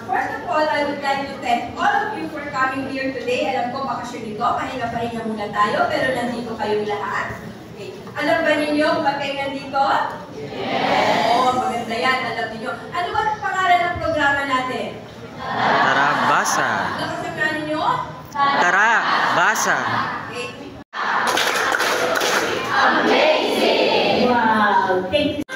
First of all, I would like to thank all of you for coming here today. Alam ko, bakasyon ito, pahinga-pahinga muna tayo, pero nandito kayong lahat. Okay. Alam ba ninyo kung ba't kayo nandito? Yes! Oo, maganda yan, alam ninyo. Ano ba ang pangalan ng programa natin? Tara, basa! Nakasabihan ninyo? Tara, basa! Okay. Amazing! Wow! Thank you.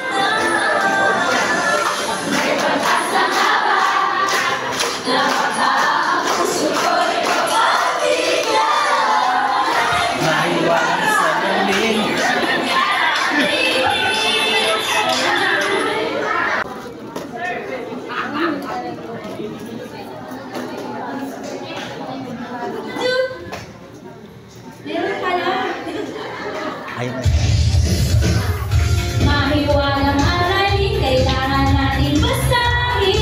Mahiwagang aralin, kailangan natin basahin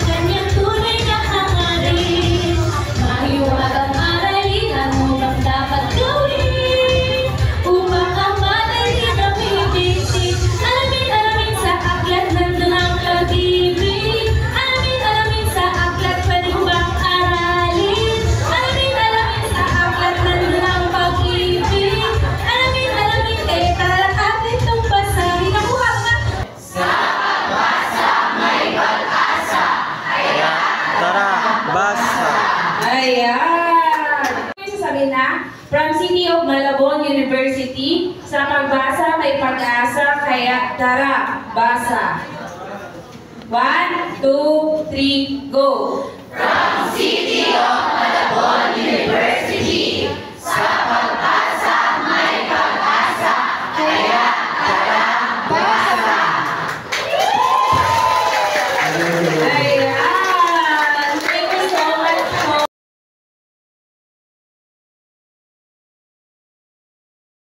kanyang tunay na hangarin. Mahiwagang aralin, ano bang dapat gawin upang ang madali na bibigtin? Alamin sa aklat, nandun ang pag-ibig. Alamin sa aklat, pwede ko bang aralin? Alamin sa aklat, nandun ang pag-ibig. Ayan! Sasabihin na, from City of Malabon University, sa pagbasa may pag-asa, kaya tara, basa. 1, 2, 3, go! From City